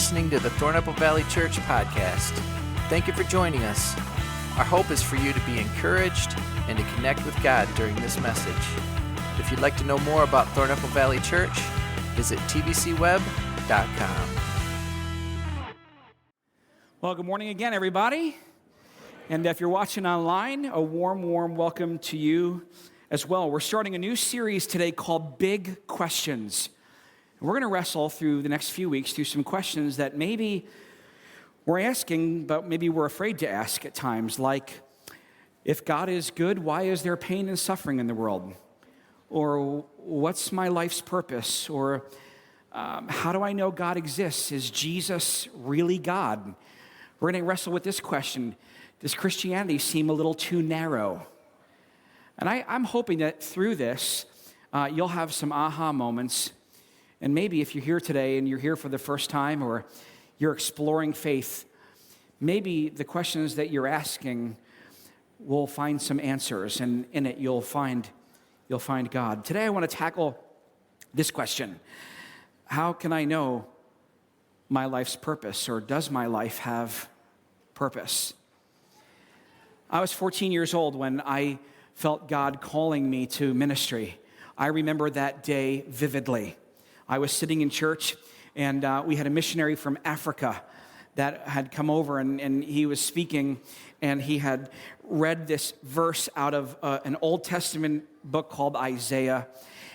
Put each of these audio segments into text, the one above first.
listening to the Thornapple Valley Church podcast. Thank you for joining us. Our hope is for you to be encouraged and to connect with God during this message. If you'd like to know more about Thornapple Valley Church, visit tvcweb.com. Well, good morning again, everybody. And if you're watching online, a warm welcome to you as well. We're starting a new series today called Big Questions. We're going to wrestle through the next few weeks through some questions that maybe we're asking, but maybe we're afraid to ask at times, like, if God is good, why is there pain and suffering in the world? Or what's my life's purpose? Or how do I know God exists? Is Jesus really God? We're going to wrestle with this question. Does Christianity seem a little too narrow? And I'm hoping that through this, you'll have some aha moments. And maybe if you're here today and you're here for the first time or you're exploring faith, maybe the questions that you're asking will find some answers, and in it you'll find God. Today I want to tackle this question. How can I know my life's purpose, or does my life have purpose? I was 14 years old when I felt God calling me to ministry. I remember that day vividly. I was sitting in church, and we had a missionary from Africa that had come over, and he was speaking, and he had read this verse out of an Old Testament book called Isaiah,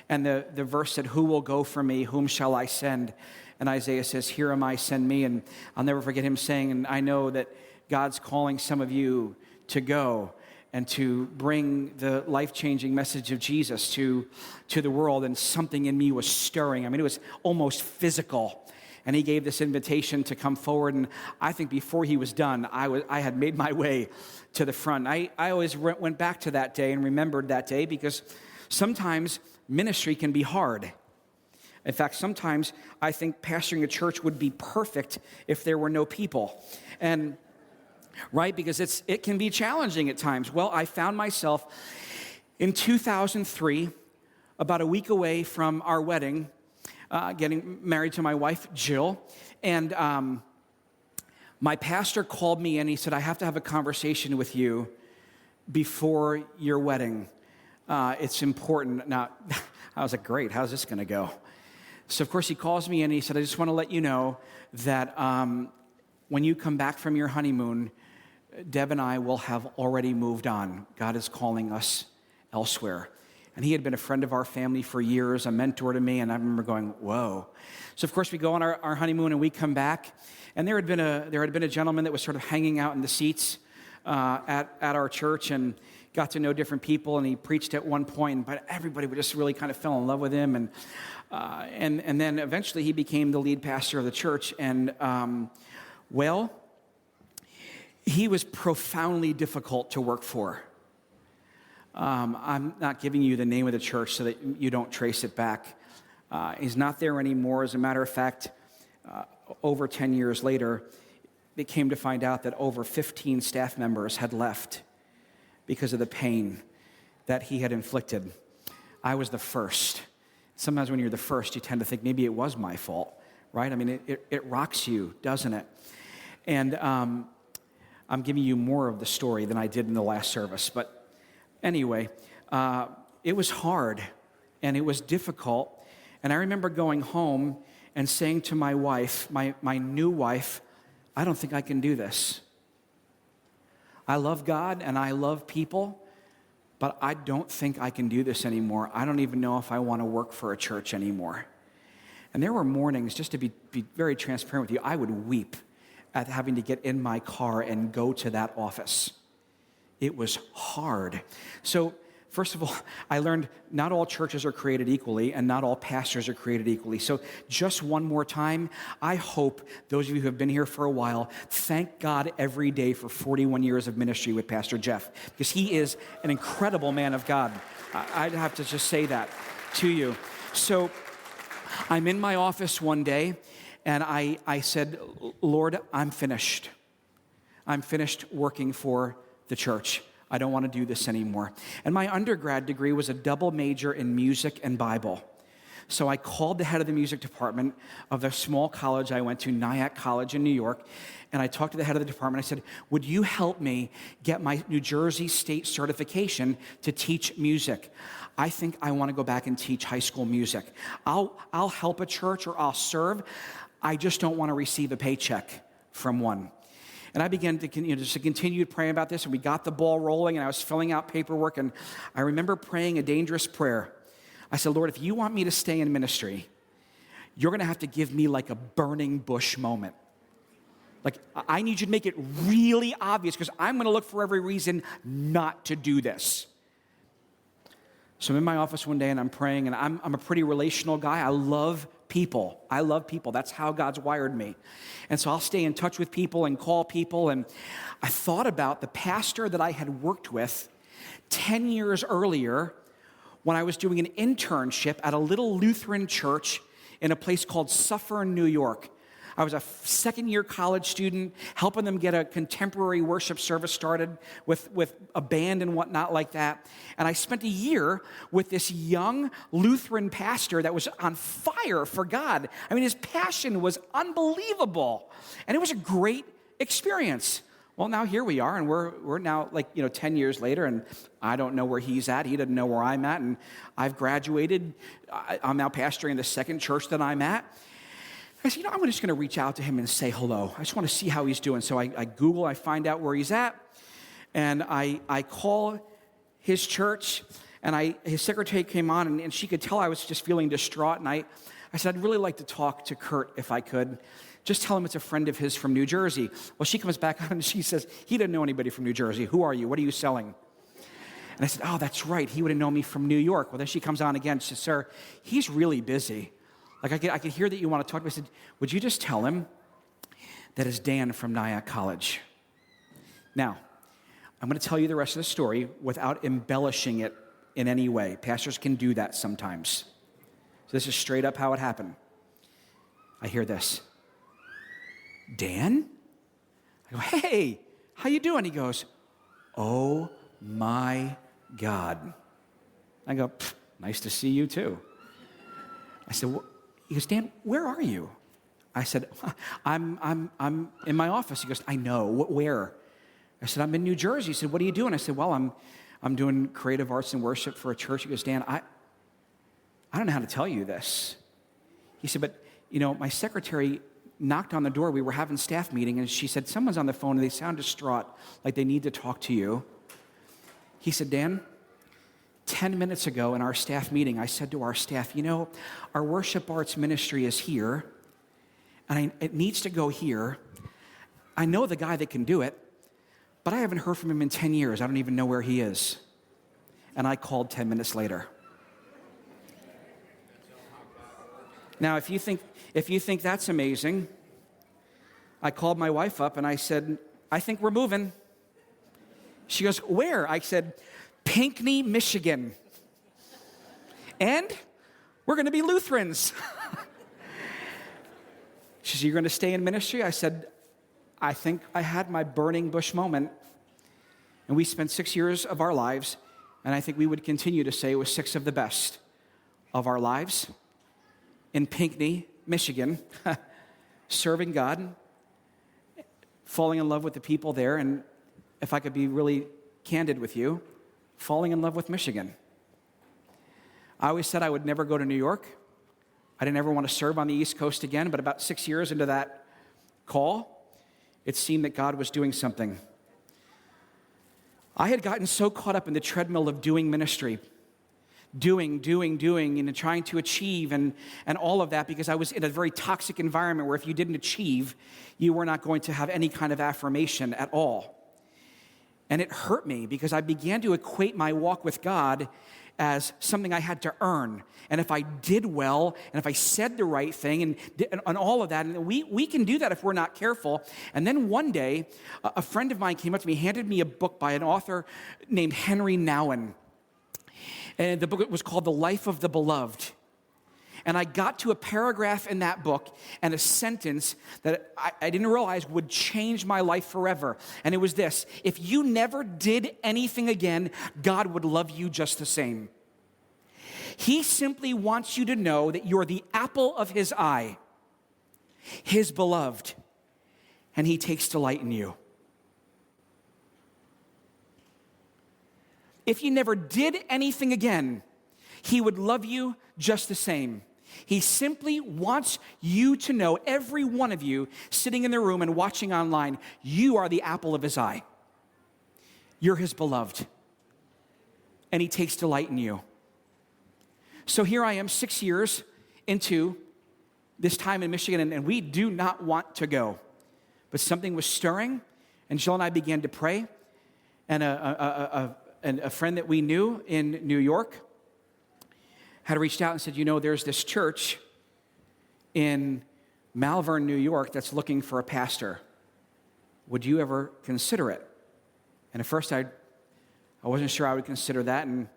and the verse said, "Who will go for me? Whom shall I send?" And Isaiah says, "Here am I, send me." And I'll never forget him saying, and I know that God's calling some of you to go and to bring the life-changing message of Jesus to the world. And something in me was stirring. I mean, it was almost physical. And he gave this invitation to come forward. And I think before he was done, I had made my way to the front. I always went back to that day and remembered that day, because sometimes ministry can be hard. In fact, sometimes I think pastoring a church would be perfect if there were no people. And right? Because it can be challenging at times. Well, I found myself in 2003, about a week away from our wedding, getting married to my wife, Jill. And my pastor called me and he said, "I have to have a conversation with you before your wedding. It's important." Now, I was like, great, how's this going to go? So, of course, he calls me and he said, "I just want to let you know that when you come back from your honeymoon, Deb and I will have already moved on. God is calling us elsewhere." And he had been a friend of our family for years, a mentor to me, and I remember going, whoa. So, of course, we go on our honeymoon, and we come back, and there had been a gentleman that was sort of hanging out in the seats at our church and got to know different people, and he preached at one point, but everybody just really kind of fell in love with him, and then eventually he became the lead pastor of the church, and he was profoundly difficult to work for. I'm not giving you the name of the church so that you don't trace it back. He's not there anymore. As a matter of fact, over 10 years later, it came to find out that over 15 staff members had left because of the pain that he had inflicted. I was the first. Sometimes when you're the first, you tend to think maybe it was my fault, right? I mean, it rocks you, doesn't it? And I'm giving you more of the story than I did in the last service. But anyway, it was hard and it was difficult. And I remember going home and saying to my wife, my new wife, "I don't think I can do this. I love God and I love people, but I don't think I can do this anymore. I don't even know if I want to work for a church anymore." And there were mornings, just to be very transparent with you, I would weep at having to get in my car and go to that office. It was hard. So, first of all, I learned not all churches are created equally and not all pastors are created equally. So just one more time, I hope those of you who have been here for a while, thank God every day for 41 years of ministry with Pastor Jeff, because he is an incredible man of God. I'd have to just say that to you. So I'm in my office one day, and I said, "Lord, I'm finished. I'm finished working for the church. I don't want to do this anymore." And my undergrad degree was a double major in music and Bible. So I called the head of the music department of the small college I went to, Nyack College in New York, and I talked to the head of the department. I said, would you help me get my New Jersey state certification to teach music? I think I want to go back and teach high school music. I'll help a church or I'll serve. I just don't want to receive a paycheck from one. And I began to continue praying about this, and we got the ball rolling, and I was filling out paperwork, and I remember praying a dangerous prayer. I said, Lord, if you want me to stay in ministry, you're going to have to give me like a burning bush moment. Like, I need you to make it really obvious, because I'm going to look for every reason not to do this. So I'm in my office one day, and I'm praying, and I'm a pretty relational guy. I love people. That's how God's wired me. And so I'll stay in touch with people and call people, and I thought about the pastor that I had worked with 10 years earlier when I was doing an internship at a little Lutheran church in a place called Suffern, New York. I was a second-year college student, helping them get a contemporary worship service started with a band and whatnot like that. And I spent a year with this young Lutheran pastor that was on fire for God. I mean, his passion was unbelievable. And it was a great experience. Well, now here we are, and we're now 10 years later, and I don't know where he's at. He doesn't know where I'm at, and I've graduated. I'm now pastoring the second church that I'm at. I said, I'm just going to reach out to him and say hello. I just want to see how he's doing. So I Google, I find out where he's at, and I call his church, and his secretary came on, and she could tell I was just feeling distraught, and I said, I'd really like to talk to Kurt if I could. Just tell him it's a friend of his from New Jersey. Well, she comes back on and she says, he didn't know anybody from New Jersey. Who are you? What are you selling? And I said, oh, that's right. He would have known me from New York. Well, then she comes on again. She says, sir, he's really busy. Like, I could hear that you want to talk to me. I said, would you just tell him that it's Dan from Nyack College? Now, I'm going to tell you the rest of the story without embellishing it in any way. Pastors can do that sometimes. So this is straight up how it happened. I hear this. Dan? I go, hey, how you doing? He goes, oh my God. I go, nice to see you too. I said, he goes, Dan, where are you? I said, I'm in my office. He goes, I know, where? I said, I'm in New Jersey. He said, what are you doing? I said, well, I'm doing creative arts and worship for a church. He goes, Dan, I don't know how to tell you this. He said, but my secretary knocked on the door. We were having staff meeting, and she said, someone's on the phone, and they sound distraught, like they need to talk to you. He said, Dan, 10 minutes ago in our staff meeting, I said to our staff, our worship arts ministry is here, and it needs to go here. I know the guy that can do it, but I haven't heard from him in 10 years. I don't even know where he is. And I called 10 minutes later. Now, if you think that's amazing, I called my wife up and I said, I think we're moving. She goes, where? I said, Pinckney, Michigan. And we're going to be Lutherans. She said, you're going to stay in ministry? I said, I think I had my burning bush moment. And we spent 6 years of our lives, and I think we would continue to say it was 6 of the best of our lives in Pinckney, Michigan, serving God, falling in love with the people there, and if I could be really candid with you, falling in love with Michigan. I always said I would never go to New York. I didn't ever want to serve on the East Coast again, but about 6 years into that call, it seemed that God was doing something. I had gotten so caught up in the treadmill of doing ministry, doing, and trying to achieve and all of that, because I was in a very toxic environment where if you didn't achieve, you were not going to have any kind of affirmation at all. And it hurt me because I began to equate my walk with God as something I had to earn. And if I did well, and if I said the right thing, and all of that, and we can do that if we're not careful. And then one day, a friend of mine came up to me, handed me a book by an author named Henry Nouwen. And the book was called The Life of the Beloved. And I got to a paragraph in that book and a sentence that I didn't realize would change my life forever. And it was this: if you never did anything again, God would love you just the same. He simply wants you to know that you're the apple of his eye, his beloved, and he takes delight in you. If you never did anything again, he would love you just the same. He simply wants you to know, every one of you sitting in the room and watching online, you are the apple of his eye. You're his beloved, and he takes delight in you. So here I am 6 years into this time in Michigan, and we do not want to go. But something was stirring, and Jill and I began to pray, and a friend that we knew in New York had reached out and said, there's this church in Malvern, New York that's looking for a pastor. Would you ever consider it? And at first I wasn't sure I would consider that, and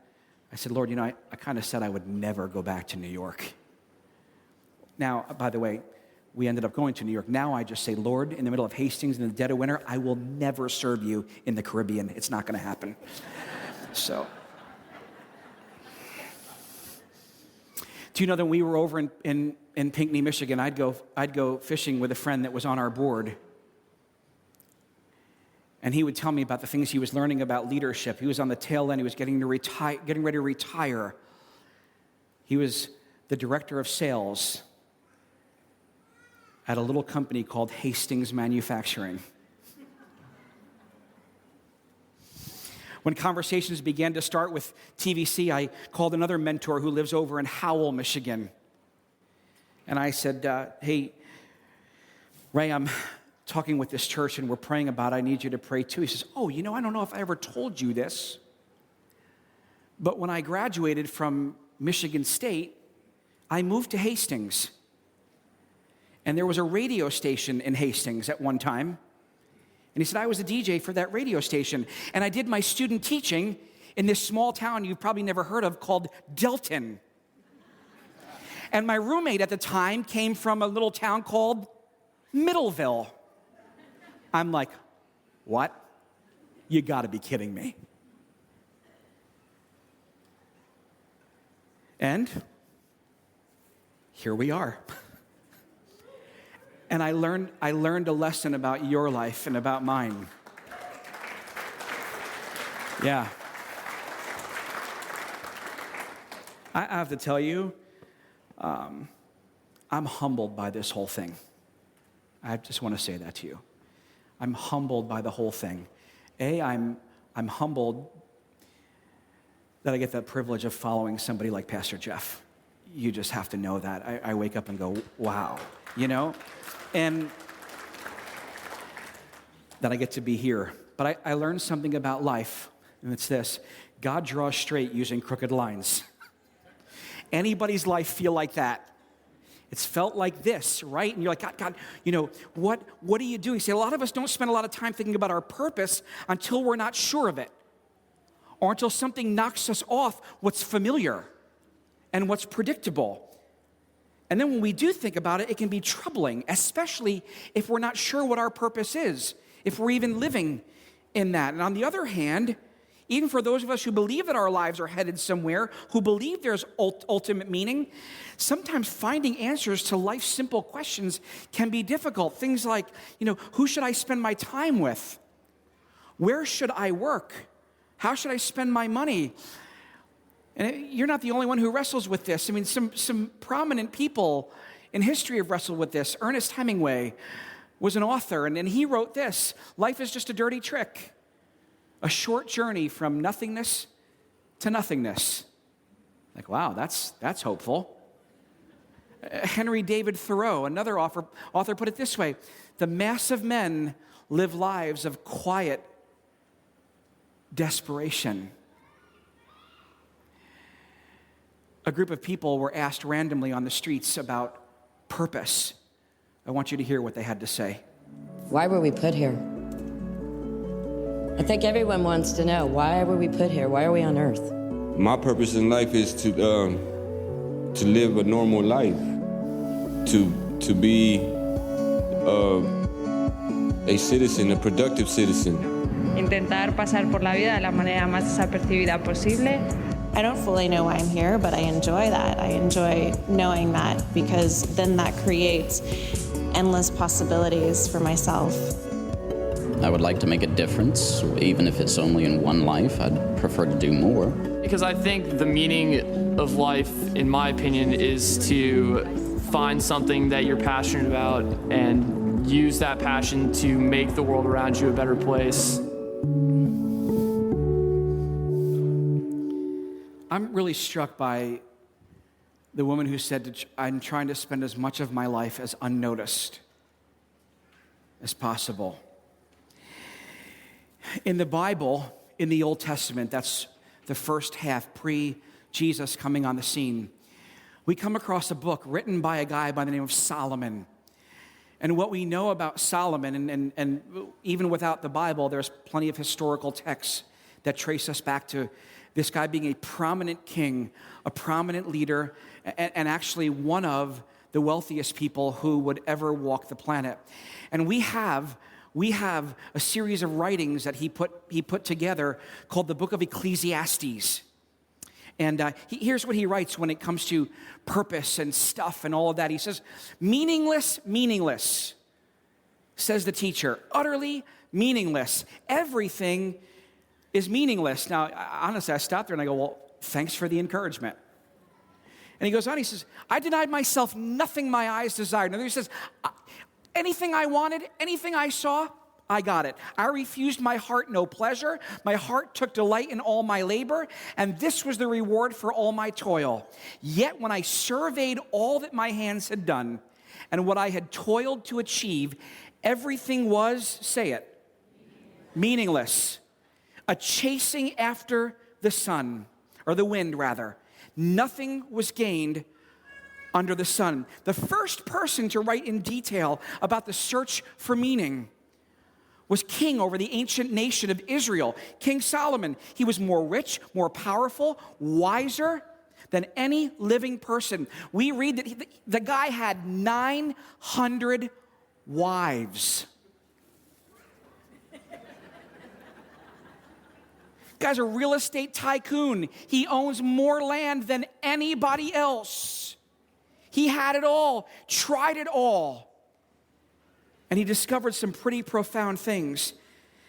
I said, Lord, I kind of said I would never go back to New York. Now, by the way, we ended up going to New York. Now I just say, Lord, in the middle of Hastings in the dead of winter, I will never serve you in the Caribbean. It's not going to happen. So, do you know that when we were over in Pinckney, Michigan, I'd go fishing with a friend that was on our board. And he would tell me about the things he was learning about leadership. He was on the tail end. He was getting ready to retire. He was the director of sales at a little company called Hastings Manufacturing. When conversations began to start with TVC, I called another mentor who lives over in Howell, Michigan. And I said, hey, Ray, I'm talking with this church and we're praying about it. I need you to pray too. He says, I don't know if I ever told you this, but when I graduated from Michigan State, I moved to Hastings. And there was a radio station in Hastings at one time. And he said, I was a DJ for that radio station. And I did my student teaching in this small town you've probably never heard of called Delton. And my roommate at the time came from a little town called Middleville. I'm like, what? You gotta be kidding me. And here we are. And I learned a lesson about your life and about mine. Yeah. I have to tell you, I'm humbled by this whole thing. I just want to say that to you. I'm humbled by the whole thing. I'm humbled that I get the privilege of following somebody like Pastor Jeff. You just have to know that. I wake up and go, wow, and that I get to be here. But I learned something about life, and it's this: God draws straight using crooked lines. Anybody's life feel like that? It's felt like this, right? And you're like, God, what are you doing? See, a lot of us don't spend a lot of time thinking about our purpose until we're not sure of it, or until something knocks us off what's familiar and what's predictable. And then when we do think about it, it can be troubling, especially if we're not sure what our purpose is, if we're even living in that. And on the other hand, even for those of us who believe that our lives are headed somewhere, who believe there's ultimate meaning, sometimes finding answers to life's simple questions can be difficult. Things like, who should I spend my time with? Where should I work? How should I spend my money? And you're not the only one who wrestles with this. I mean, some prominent people in history have wrestled with this. Ernest Hemingway was an author, and he wrote this: life is just a dirty trick, a short journey from nothingness to nothingness. Like, wow, that's hopeful. Henry David Thoreau, another author, put it this way: the mass of men live lives of quiet desperation. A group of people were asked randomly on the streets about purpose. I want you to hear what they had to say. Why were we put here? I think everyone wants to know, why were we put here? Why are we on earth? My purpose in life is to live a normal life, to be a citizen, a productive citizen. Intentar pasar por la vida de la manera más desapercibida posible. I don't fully know why I'm here, but I enjoy that. I enjoy knowing that because then that creates endless possibilities for myself. I would like to make a difference, even if it's only in one life. I'd prefer to do more. Because I think the meaning of life, in my opinion, is to find something that you're passionate about and use that passion to make the world around you a better place. I'm really struck by the woman who said, I'm trying to spend as much of my life as unnoticed as possible. In the Bible, in the Old Testament, that's the first half, pre-Jesus coming on the scene, we come across a book written by a guy by the name of Solomon. And what we know about Solomon, and even without the Bible, there's plenty of historical texts that trace us back to this guy being a prominent king, a prominent leader, and actually one of the wealthiest people who would ever walk the planet. And we have a series of writings that he put together called the Book of Ecclesiastes. And here's what he writes when it comes to purpose and stuff and all of that. He says, meaningless, says the teacher, utterly meaningless. Everything is meaningless. Now, honestly, I stopped there and I go, well, thanks for the encouragement. And he goes on, he says, I denied myself nothing my eyes desired. And he says, anything I wanted, anything I saw, I got it. I refused my heart no pleasure. My heart took delight in all my labor, and this was the reward for all my toil. Yet when I surveyed all that my hands had done and what I had toiled to achieve, everything was, say it, meaningless. A chasing after the sun, or the wind rather. Nothing was gained under the sun. The first person to write in detail about the search for meaning was king over the ancient nation of Israel, King Solomon. He was more rich, more powerful, wiser than any living person. We read that the guy had 900 wives. Guy's a real estate tycoon. He owns more land than anybody else. He had it all, tried it all. And he discovered some pretty profound things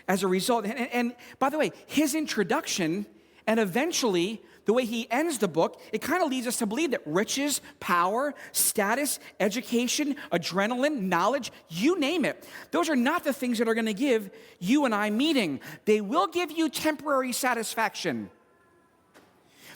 as a result. And by the way, his introduction and eventually the way he ends the book, it kind of leads us to believe that riches, power, status, education, adrenaline, knowledge, you name it, those are not the things that are going to give you and I meaning. They will give you temporary satisfaction.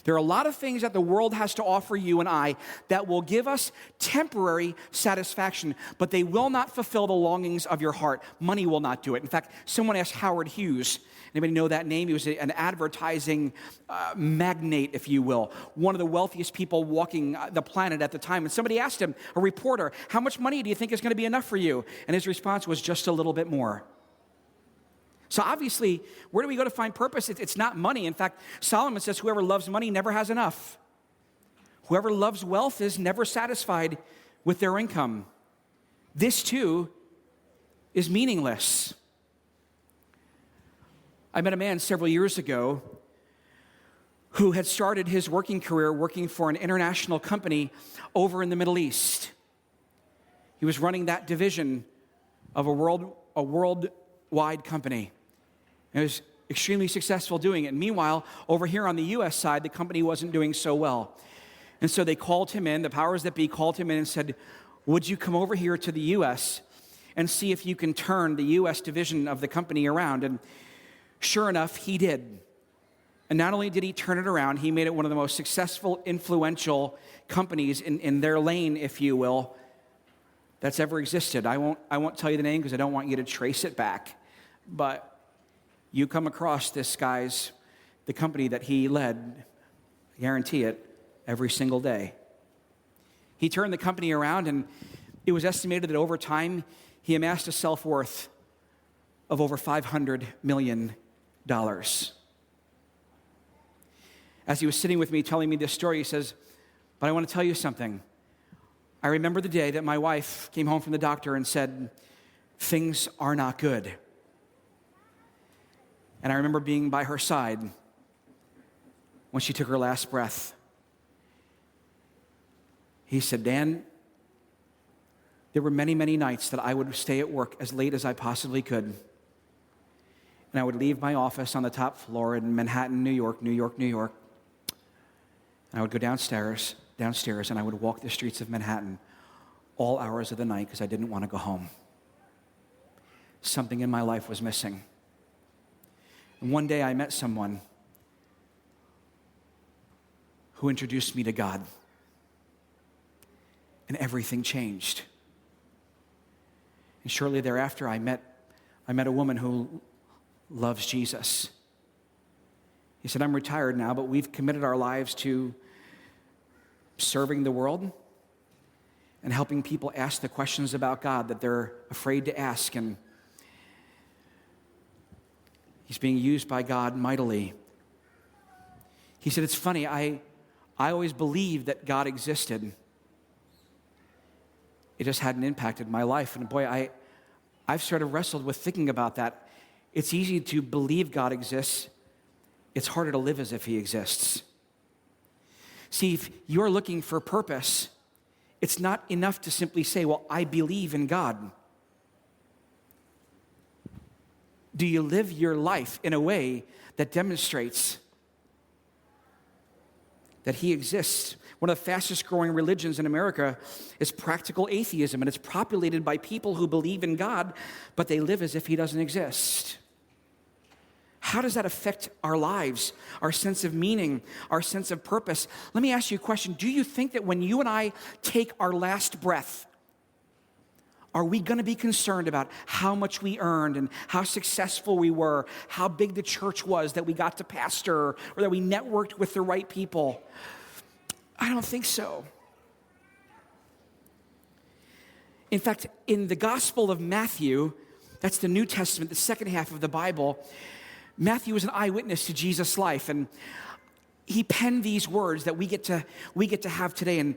There are a lot of things that the world has to offer you and I that will give us temporary satisfaction, but they will not fulfill the longings of your heart. Money will not do it. In fact, someone asked Howard Hughes. Anybody know that name? He was an advertising magnate, if you will, one of the wealthiest people walking the planet at the time. And somebody asked him, a reporter, how much money do you think is going to be enough for you? And his response was just a little bit more. So obviously, where do we go to find purpose? It's not money. In fact, Solomon says whoever loves money never has enough. Whoever loves wealth is never satisfied with their income. This too is meaningless. I met a man several years ago who had started his working career working for an international company over in the Middle East. He was running that division of a worldwide company. He was extremely successful doing it. And meanwhile, over here on the U.S. side, the company wasn't doing so well. And so they called him in, the powers that be called him in and said, would you come over here to the U.S. and see if you can turn the U.S. division of the company around? And sure enough, he did. And not only did he turn it around, he made it one of the most successful, influential companies in their lane, if you will, that's ever existed. I won't tell you the name because I don't want you to trace it back. But you come across this guy's, the company that he led, I guarantee it, every single day. He turned the company around, and it was estimated that over time, he amassed a self-worth of over $500 million. As he was sitting with me telling me this story, he says, but I want to tell you something. I remember the day that my wife came home from the doctor and said, things are not good. And I remember being by her side when she took her last breath. He said, Dan, there were many, many nights that I would stay at work as late as I possibly could. And I would leave my office on the top floor in Manhattan, New York. And I would go downstairs, and I would walk the streets of Manhattan all hours of the night because I didn't want to go home. Something in my life was missing. And one day I met someone who introduced me to God. And everything changed. And shortly thereafter, I met a woman who loves Jesus. He said, I'm retired now, but we've committed our lives to serving the world and helping people ask the questions about God that they're afraid to ask. And he's being used by God mightily. He said, it's funny, I always believed that God existed. It just hadn't impacted my life. And boy, I've sort of wrestled with thinking about that. It's easy to believe God exists. It's harder to live as if he exists. See, if you're looking for purpose, it's not enough to simply say, well, I believe in God. Do you live your life in a way that demonstrates that he exists? One of the fastest growing religions in America is practical atheism, and it's populated by people who believe in God, but they live as if he doesn't exist. How does that affect our lives, our sense of meaning, our sense of purpose? Let me ask you a question. Do you think that when you and I take our last breath, are we going to be concerned about how much we earned and how successful we were, how big the church was that we got to pastor, or that we networked with the right people? I don't think so. In fact, in the Gospel of Matthew, that's the New Testament, the second half of the Bible, Matthew was an eyewitness to Jesus' life, and he penned these words that we get to have today, and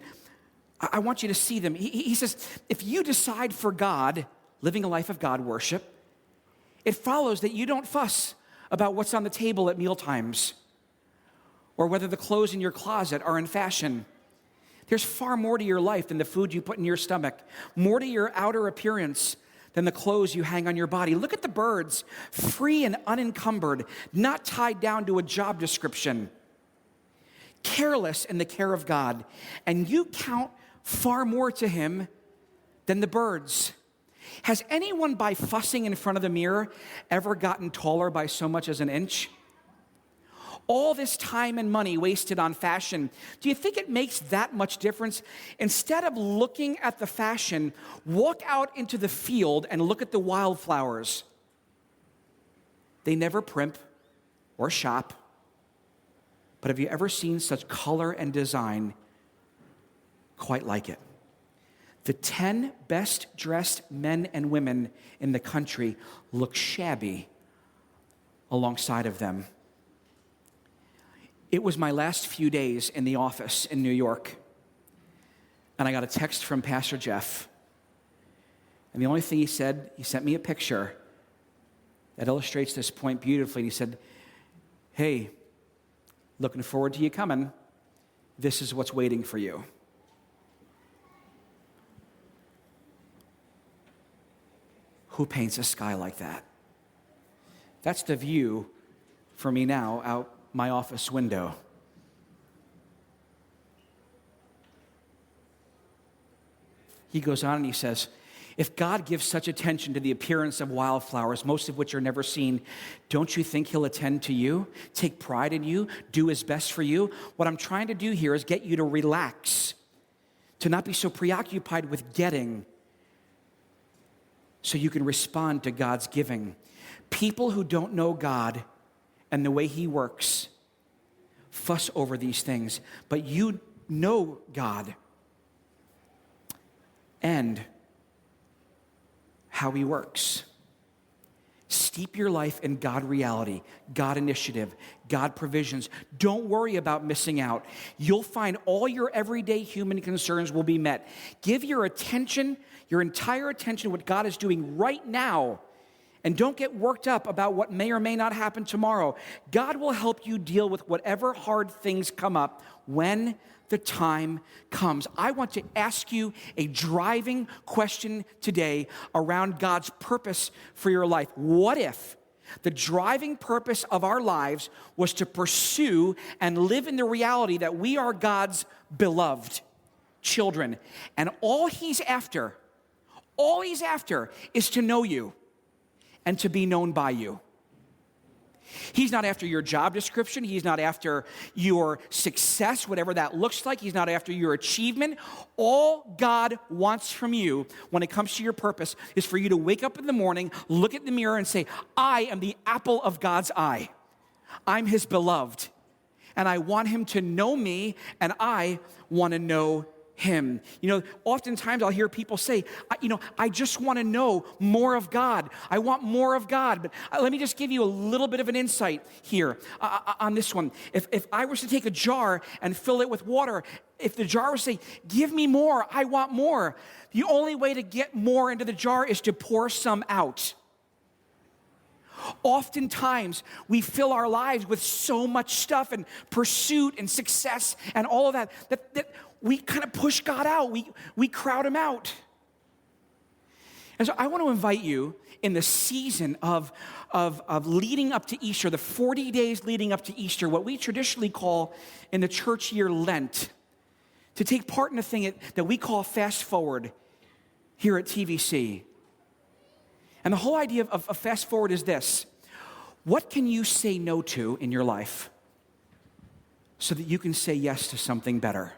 I want you to see them. He says, if you decide for God, living a life of God worship, it follows that you don't fuss about what's on the table at mealtimes or whether the clothes in your closet are in fashion. There's far more to your life than the food you put in your stomach, more to your outer appearance than the clothes you hang on your body. Look at the birds, free and unencumbered, not tied down to a job description, careless in the care of God, and you count far more to him than the birds. Has anyone, by fussing in front of the mirror, ever gotten taller by so much as an inch? All this time and money wasted on fashion, do you think it makes that much difference? Instead of looking at the fashion, walk out into the field and look at the wildflowers. They never primp or shop. But have you ever seen such color and design quite like it? The 10 best dressed men and women in the country look shabby alongside of them. It was my last few days in the office in New York, and I got a text from Pastor Jeff. And the only thing he said, he sent me a picture that illustrates this point beautifully. And he said, hey, looking forward to you coming. This is what's waiting for you. Who paints a sky like that? That's the view for me now out my office window. He goes on and he says, if God gives such attention to the appearance of wildflowers, most of which are never seen, don't you think he'll attend to you, take pride in you, do his best for you? What I'm trying to do here is get you to relax, to not be so preoccupied with getting, so you can respond to God's giving. People who don't know God and the way he works fuss over these things, but you know God and how he works. Steep your life in God reality, God initiative, God provisions. Don't worry about missing out. You'll find all your everyday human concerns will be met. Give your attention, your entire attention to what God is doing right now, And don't get worked up about what may or may not happen tomorrow. God will help you deal with whatever hard things come up when the time comes. I want to ask you a driving question today around God's purpose for your life. What if the driving purpose of our lives was to pursue and live in the reality that we are God's beloved children, and all he's after is to know you and to be known by you? He's not after your job description. He's not after your success, whatever that looks like. He's not after your achievement. All God wants from you when it comes to your purpose is for you to wake up in the morning, look at the mirror and say, I am the apple of God's eye. I'm his beloved, and I want him to know me, and I want to know him. Oftentimes I'll hear people say, I just want to know more of God. I want more of God. But let me just give you a little bit of an insight here on this one. If I was to take a jar and fill it with water, if the jar was to say, give me more, I want more, the only way to get more into the jar is to pour some out. Oftentimes, we fill our lives with so much stuff and pursuit and success and all of that we kind of push God out. We crowd him out. And so I want to invite you in the season of leading up to Easter, the 40 days leading up to Easter, what we traditionally call in the church year Lent, to take part in a thing that we call Fast Forward here at TVC. And the whole idea of Fast Forward is this: what can you say no to in your life so that you can say yes to something better?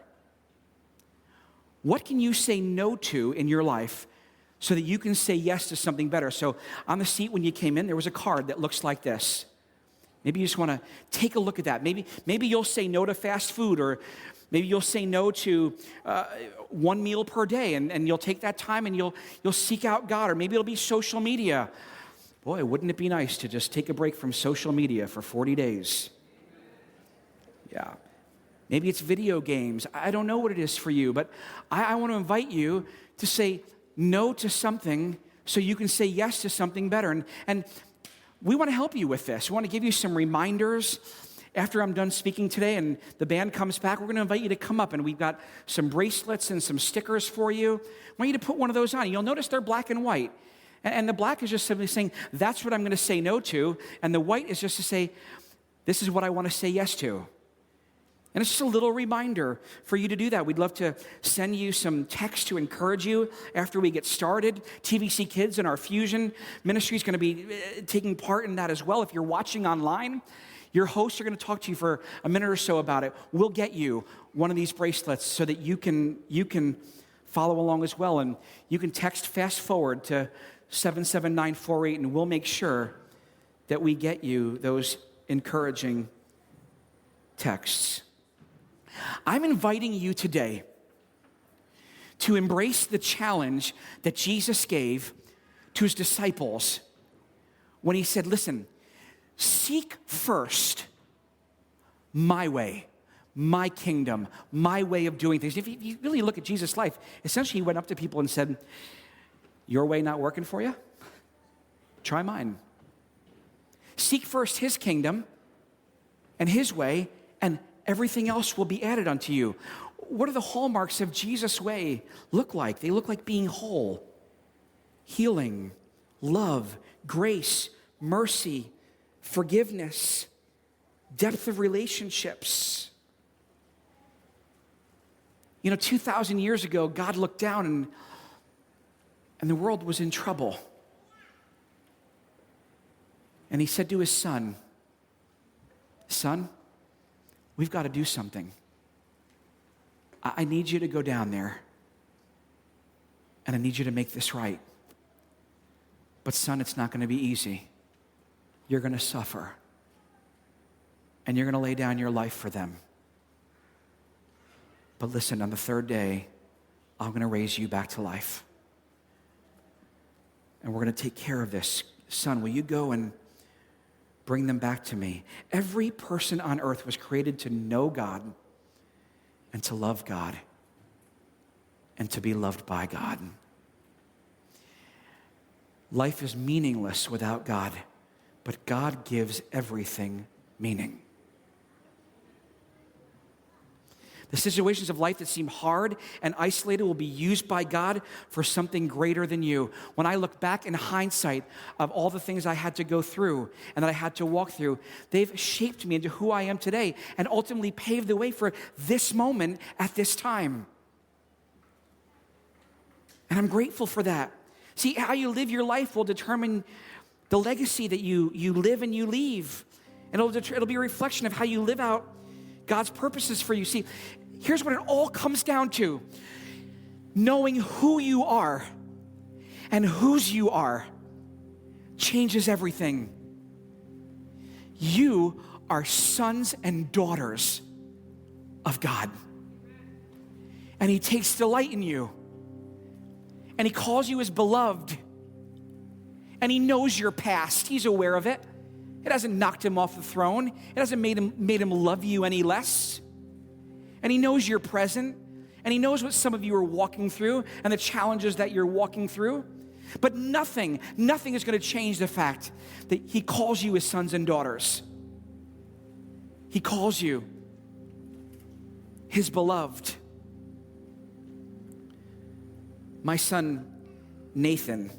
What can you say no to in your life so that you can say yes to something better? So on the seat when you came in, there was a card that looks like this. Maybe you just want to take a look at that. Maybe you'll say no to fast food, or maybe you'll say no to one meal per day, and you'll take that time and you'll seek out God. Or maybe it'll be social media. Boy, wouldn't it be nice to just take a break from social media for 40 days? Yeah. Maybe it's video games. I don't know what it is for you, but I want to invite you to say no to something so you can say yes to something better. And we want to help you with this. We want to give you some reminders. After I'm done speaking today and the band comes back, we're going to invite you to come up, and we've got some bracelets and some stickers for you. I want you to put one of those on. You'll notice they're black and white. And the black is just simply saying, that's what I'm going to say no to. And the white is just to say, this is what I want to say yes to. And it's just a little reminder for you to do that. We'd love to send you some text to encourage you after we get started. TVC Kids and our Fusion ministry is going to be taking part in that as well. If you're watching online, your hosts are going to talk to you for a minute or so about it. We'll get you one of these bracelets so that you can follow along as well. And you can text Fast Forward to 77948, and we'll make sure that we get you those encouraging texts. I'm inviting you today to embrace the challenge that Jesus gave to his disciples when he said, listen, seek first my way, my kingdom, my way of doing things. If you really look at Jesus' life, essentially he went up to people and said, your way not working for you? Try mine. Seek first his kingdom and his way, and everything else will be added unto you. What do the hallmarks of Jesus' way look like? They look like being whole, healing, love, grace, mercy, forgiveness, depth of relationships. 2,000 years ago, God looked down and the world was in trouble. And he said to his son, we've got to do something. I need you to go down there, and I need you to make this right. But son, it's not going to be easy. You're going to suffer, and you're going to lay down your life for them. But listen, on the third day, I'm going to raise you back to life. And we're going to take care of this. Son, will you go and bring them back to me? Every person on earth was created to know God and to love God and to be loved by God. Life is meaningless without God, but God gives everything meaning. The situations of life that seem hard and isolated will be used by God for something greater than you. When I look back in hindsight of all the things I had to go through and that I had to walk through, they've shaped me into who I am today and ultimately paved the way for this moment at this time. And I'm grateful for that. See, how you live your life will determine the legacy that you live and you leave. And it'll be a reflection of how you live out God's purposes for you. See, here's what it all comes down to. Knowing who you are and whose you are changes everything. You are sons and daughters of God. And He takes delight in you. And He calls you His beloved. And He knows your past. He's aware of it. It hasn't knocked Him off the throne. It hasn't made him love you any less. And He knows your present. And He knows what some of you are walking through and the challenges that you're walking through. But nothing is going to change the fact that He calls you His sons and daughters. He calls you His beloved. My son, Nathan,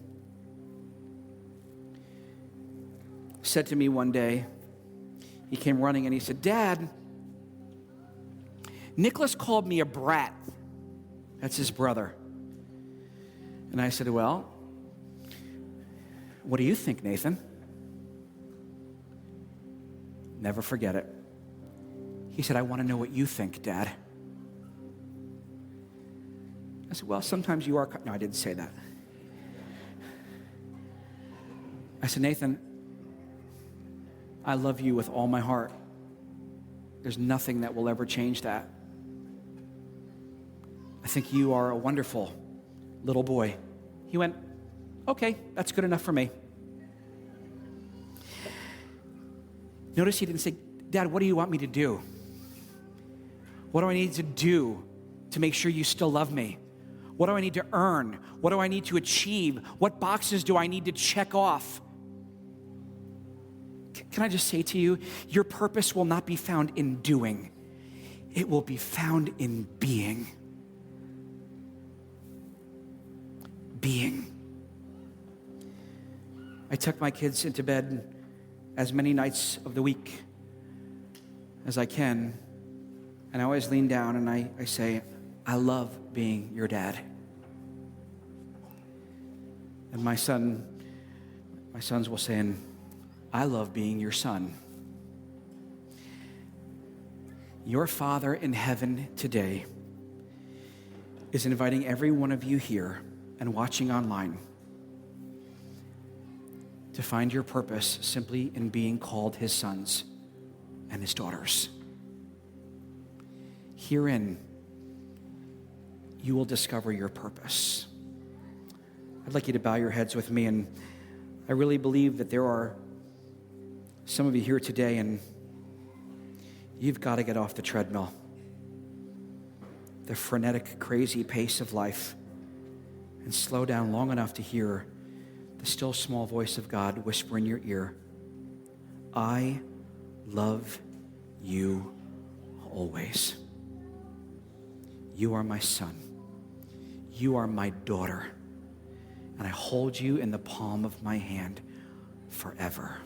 said to me one day, he came running and he said, "Dad, Nicholas called me a brat." That's his brother. And I said, "Well, what do you think, Nathan?" Never forget it. He said, "I want to know what you think, Dad." I said, "Well, sometimes you are..." No, I didn't say that. I said, "Nathan, I love you with all my heart. There's nothing that will ever change that. I think you are a wonderful little boy." He went, "Okay, that's good enough for me." Notice he didn't say, "Dad, what do you want me to do? What do I need to do to make sure you still love me? What do I need to earn? What do I need to achieve? What boxes do I need to check off?" Can I just say to you, your purpose will not be found in doing. It will be found in being. Being. I tuck my kids into bed as many nights of the week as I can, and I always lean down and I say, "I love being your dad." And my sons will say, "I love being your son." Your Father in heaven today is inviting every one of you here and watching online to find your purpose simply in being called His sons and His daughters. Herein, you will discover your purpose. I'd like you to bow your heads with me, and I really believe that there are some of you here today, and you've got to get off the treadmill, the frenetic, crazy pace of life, and slow down long enough to hear the still small voice of God whisper in your ear, "I love you always. You are my son. You are my daughter. And I hold you in the palm of my hand forever."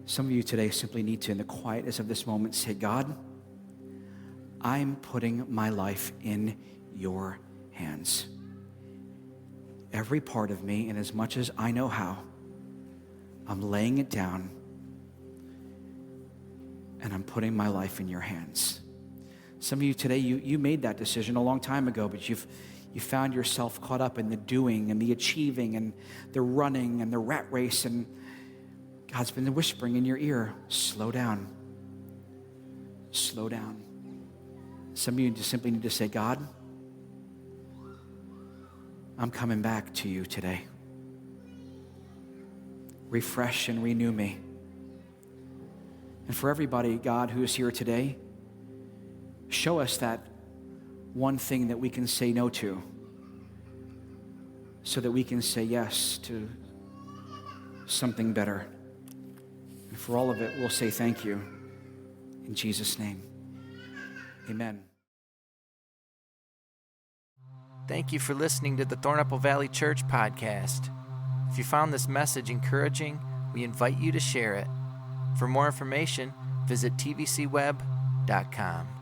Some of you today simply need to, in the quietness of this moment, say, "God, I'm putting my life in your hands. Every part of me, and as much as I know how, I'm laying it down, and I'm putting my life in your hands." Some of you today, you made that decision a long time ago, but you found yourself caught up in the doing and the achieving and the running and the rat race, and God's been whispering in your ear, "Slow down. Slow down." Some of you just simply need to say, "God, I'm coming back to you today. Refresh and renew me." And for everybody, God, who is here today, show us that one thing that we can say no to. so that we can say yes to something better. And for all of it, we'll say thank you. In Jesus' name, amen. Thank you for listening to the Thornapple Valley Church podcast. If you found this message encouraging, we invite you to share it. For more information, visit tvcweb.com.